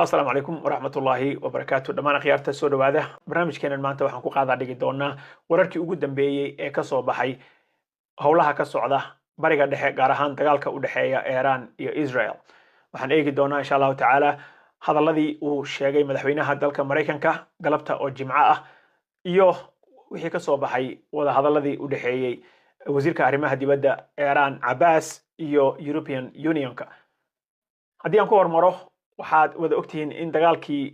السلام عليكم ورحمة الله وبركاته دمان خيارته soo dhawaada barnaamijkeenan maanta waxaan ku qaadaa dhigi doonaa wararkii ugu dambeeyay ee ka soo baxay howlaha ka socda bariga dhexe gaar ahaan dagaalka u dhaxeeya Iran iyo Israel waxaan eegi doonaa insha Allah taala hadaladii uu sheegay madaxweynaha dalka Mareykanka galabta oo Jimco ah iyo wixii ka soo baxay wada hadaladii u dhaxeeyay wasiirka arrimaha dibadda Iran Abbas iyo European Unionka haddii aan ku hormaro waxaad wada ogtihiin in dagaalkii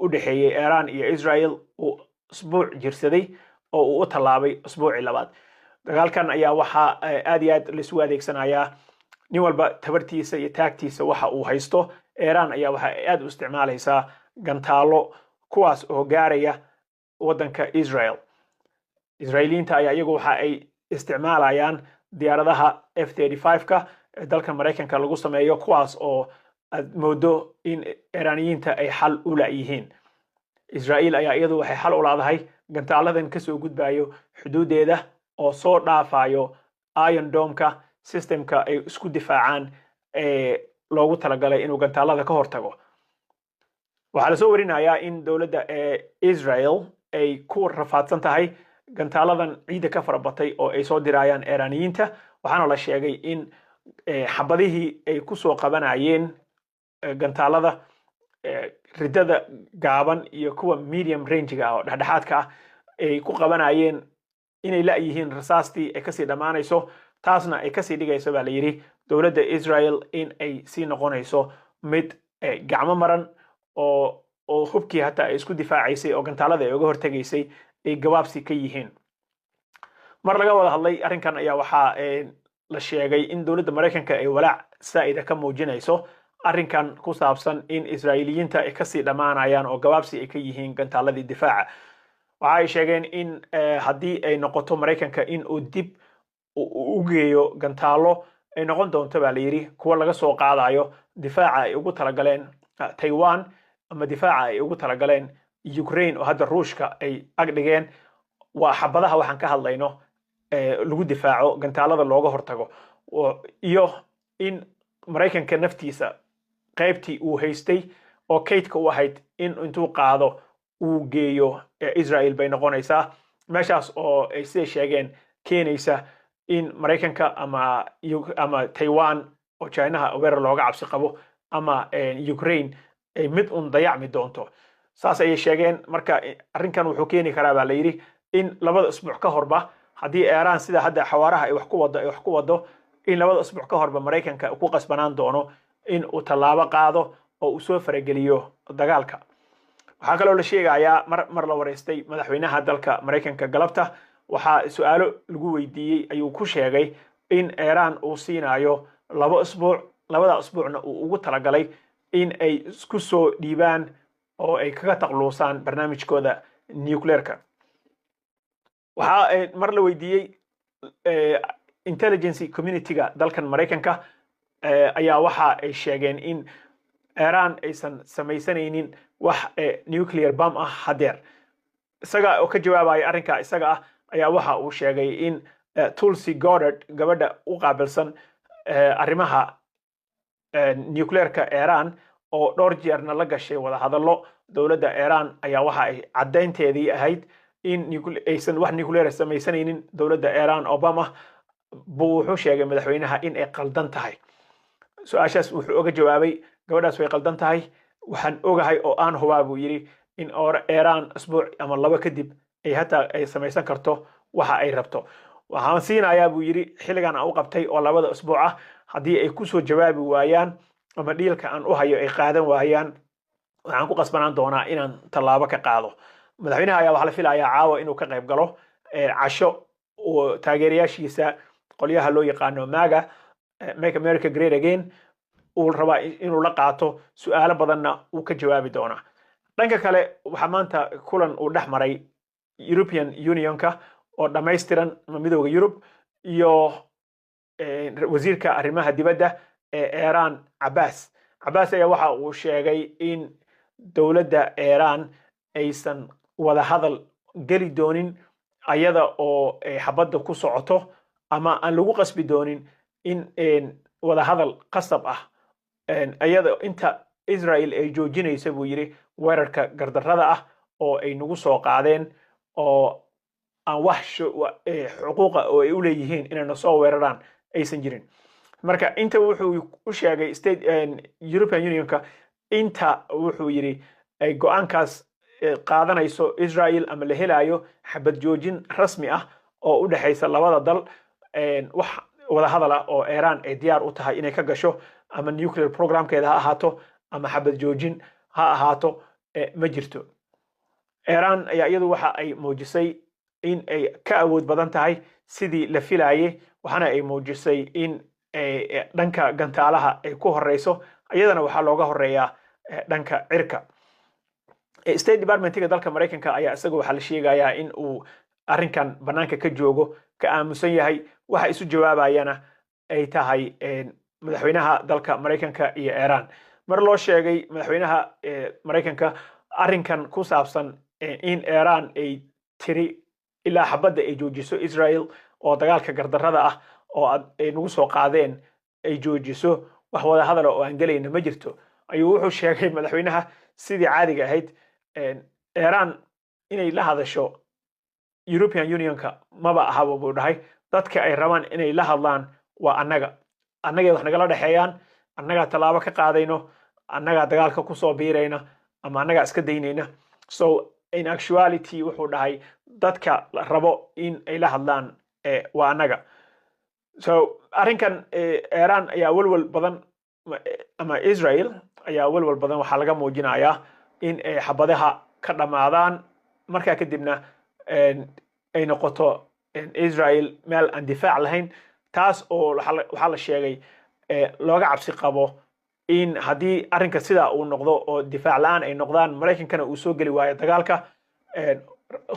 u dhaxeeyay Iran iyo Israel uu usbuuc jirsaday oo uu u talaabay usbuucii labaad dagaalkan ayaa waxa aad iyo aad la isku adeegsanayaa nin walba tabartiisa iyo taagtiisa waxa uu haysto Iran ayaa waxa aad u isticmaalaysaa gantaalo kuwaas oo gaaraya wadanka Israel Israeliinta ayaa iyagu waxa ay isticmaalayaan diyaaradaha F-35ka dalka Mareykanka lagu sameeyo kuwaas oo moodo in Iraniyiinta ay xal u laayihiin Israel ayaa iyadu waxay xal u laadahay gantaaladan ka soo gudbayo xuduudeeda oo soo dhaafayo Iron Dome-ka systemka ay isku difaacaan loogu talagalay inuu gantaalada ka hortago waxaa la soo warinayaa in dowladda Israel ay ku rafaadsan tahay gantaaladan ciida ka farabatay oo ay soo dirayaan Iraniyiinta waxaana la sheegay in xabadihii ay ku soo qabanayeen gantaalada ridada gaaban iyo kuwa medium range ah oo dhexdhexaadka ah ay ku qabanayeen inay la yihiin rasaastii ay kasii dhamaanayso taasna ay kasii dhigayso baa la yiri dowladda Israel in ay sii noqonayso mid gacmo maran oo hubkii hatta ay isku difaacaysay oo gantaalada ay uga hortagaysay ay gabaabsi ka yihiin mar laga wada hadlay arrinkan ayaa waxaa la sheegay in dowladda Mareykanka ay walaac saa'ida ka muujinayso arrinkan ku saabsan in Israa'iiliyiinta ay kasii dhamaanayaan oo gabaabsi ay ka yihiin gantaaladii difaaca waxa ay sheegeen in haddii ay noqoto Mareykanka in uu dib u geeyo gantaalo ay noqon doonto baa la yiri kuwa laga soo qaadayo difaaca ay ugu talagaleen Taiwan ama difaaca ay ugu talagaleen Ukraine oo hadda Ruushka ay agdhigeen waa xabadaha waxaan ka hadlayno lagu difaaco gantaalada looga hortago iyo in Mareykanka naftiisa qaybtii uu haystay oo kaydka u ahayd in intuu qaado uu geeyo Israel bay noqonaysaa meeshaas oo ay sida sheegeen keenaysa in Mareykanka ama Taiwan oo China weerar looga cabsi qabo ama Ukraine ay mid un dayacmi doonto saas ay sheegeen marka arrinkan wuxuu keeni karaa baa la yiri in labada usbuuc ka horba haddii Iran sida hadda xawaaraha ay wax ku wado in labada usbuuc ka horba Mareykanka ku qasbanaan doono in uu talaabo qaado oo uu soo farageliyo dagaalka waxaa kaloo la sheegayaa mar la wareystay madaxweynaha dalka Mareykanka galabta waxa su'aalo lagu weydiiyay ayuu ku sheegay in Iran uu siinayo labada usbuucna uu ugu talagalay in ay isku soo dhiibaan oo ay kaga taqluusaan barnaamijkooda nuclearka waxa mar la weydiiyay intelligence community-ga dalkan Mareykanka ayaa waxa ay sheegeen in Iran aysan samaysanaynin wax nuclear bomb ah hadeer isaga oo ka jawaabay arrinka isaga ah ayaa waxa uu sheegay in Tulsi Gabbard gabadha u qaabilsan arrimaha nuclearka Iran oo dhowr jeerna la gashay wada hadallo dowladda Iran ayaa waxa ay cadeynteedii ahayd in aysan wax nuclear samaysanaynin dowladda Iran Obama buu wuxuu sheegay madaxweynaha in ay qaldan tahay su'aashaas wuxuu uga jawaabay gabadhaas way qaldan tahay waxaan ogahay oo aan hubaa buu yiri in Iran usbuuc ama laba kadib ay hatta ay samaysan karto waxa ay rabto waxaan siinayaa buu yiri xilligan aan u qabtay oo labada usbuuc ah haddii ay ku soo jawaabi waayaan ama dhiilka aan u hayo ay qaadan waayaan waxaan ku qasbanaan doonaa inaan talaabo ka qaado madaxweynaha ayaa waxa la filayaa caawa inuu ka qayb galo casho oo taageerayaashiisa qolyaha loo yaqaano MAGA Make America Great Again uu raba inuu la qaato su'aalo badanna uu ka jawaabi doonaa dhanka kale waxa maanta kulan uu dhaxmaray European Unionka oo dhameystiran midowga Yurub iyo wasiirka arrimaha dibadda Iran Abbas ayaa waxa uu sheegay in dowladda Iran aysan wada hadal gali doonin ayada oo xabadda ku socoto ama aan lagu qasbi doonin in wada hadal qasab ah ayada inta Israel ay joojinayso buu yiri weerarka gardarrada ah oo ay nagu soo qaadeen oo aan wax xuquuqa oo ay u leeyihiin inay soo weeraraan aysan jirin. marka inta wuxuu u sheegay state European Unionka inta wuxuu yiri ay go'aankaas qaadanayso Israel ama la helayo xabad joojin rasmi ah oo u dhaxaysa labada dal wax wada hadal ah oo Iran ay diyaar u tahay inay ka gasho ama nuclear programkeeda ha ahaato ama xabad joojin ha ahaato ma jirto. Iran ayaa iyadu waxa ay muujisay in ay ka awood badan tahay sidii la filayay, waxana ay muujisay in dhanka gantaalaha ay ku horeyso, iyadana waxa looga horeeyaa dhanka cirka. State Department-ga dalka Mareykanka ayaa isagu waxa la sheegayaa in uu arrinkan banaanka ka joogo, ka aamusan yahay, waxa isu jawaabayana ay tahay madaxweynaha dalka Mareykanka iyo Iran. mar loo sheegay madaxweynaha Mareykanka arrinkan ku saabsan in Iran ay tiri ilaa xabadda ay joojiso Israel oo dagaalka gardarrada ah oo ay nagu soo qaadeen ay joojiso, wax wada hadal oo aan galayna ma jirto. ayuu wuxuu sheegay madaxweynaha sidii caadiga ahayd Iran inay la hadasho European Unionka maba ahaba buu dhahay, dadka ay rabaan inay la hadlaan waa annaga wax nagala dhaxeeyaan, annaga talaabo ka qaadayno, annaga dagaalka ku soo biirayna ama annaga iska daynayna. So in actuality wuxuu dhahay dadka rabo in ay la hadlaan waa annaga. So arrinkan Iran ayaa walwal badan ama Israel ayaa walwal badan waxaa laga muujinayaa in xabadaha ka dhamaadaan, markaa kadibna ay noqoto Israel meel aan difaac lahayn, taas oo waxaa la sheegay looga cabsi qabo in haddii arrinka sidaa uu noqdo oo difaac la'aan ay noqdaan, Mareykankana uu soo geli waayo dagaalka,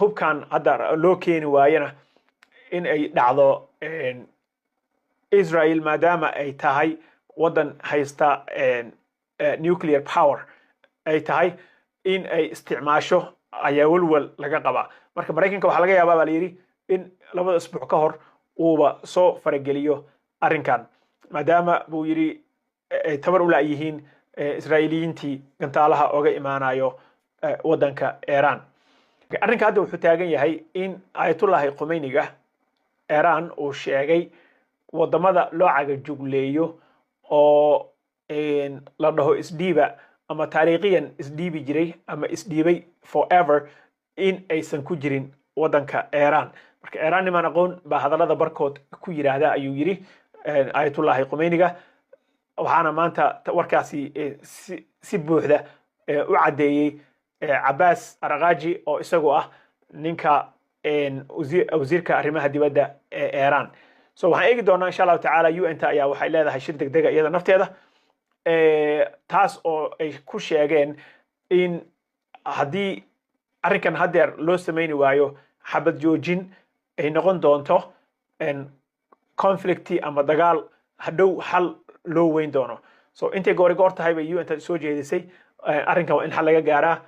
hubkan hadda loo keeni waayana in ay dhacdo Israel maadaama ay tahay wadan haysta nuclear power ay tahay in ay isticmaasho ayaa walwal laga qabaa. marka Mareykanka waxaa laga yaabaa baa la yiri in 2 usbuuc ka hor uuba soo farageliyo arrinkan, maadaama buu yiri tabar u laayihiin Israa'iiliyiintii gantaalaha oga imaanayo wadanka Iran. arrinka hadda wuxuu taagan yahay in Ayatollah Khomeiniga Iran uu sheegay wadamada loo caga jugleeyo oo la dhaho isdhiiba ama taariikhiyan isdhiibi jiray ama isdhiibay forever in aysan ku jirin wadanka Iran. marka Iran niman aqoon baa hadalada barkood ku yiraahda ayuu yiri Ayatollah Khomeiniga, waxaana maanta warkaasi si buuxda u cadeeyay Abbas Araghchi oo isagu ah ninka wasiirka arrimaha dibadda ee Iran. so waxaan eegi doonaa insha Allah taala UN-ta ayaa waxay leedahay shir degdeg iyada nafteeda taas oo ay ku sheegeen in haddii arrinkan hadeer loo sameeyni waayo xabad joojin ay noqon doonto conflicti ama dagaal hadhow hal loo weyn doono. so intay goor tahay bay UN-ta soo jeedisay arrinkan waa in xal laga gaaraa.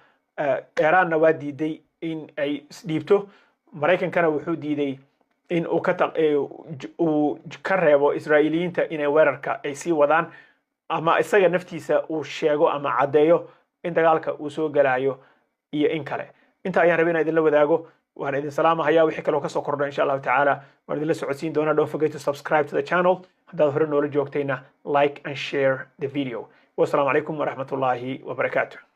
Iranna waa diiday in ay isdhiibto, Mareykankana wuxuu diiday in uu ka reebo Israa'iiliyiinta inay weerarka ay sii wadaan ama isaga naftiisa uu sheego ama cadeeyo in dagaalka uu soo galayo iyo in kale. inta ayaan rabay inaan idin la wadaago, waan idin salaamahayaa. wixii kale oo ka soo kordha insha Allah taala waan idin la socodsiin doonaa. Don't forget to subscribe to the channel. haddaad hore noola joogtayna like and share the video. Wassalamu alaikum warahmatullahi wabarakatuh.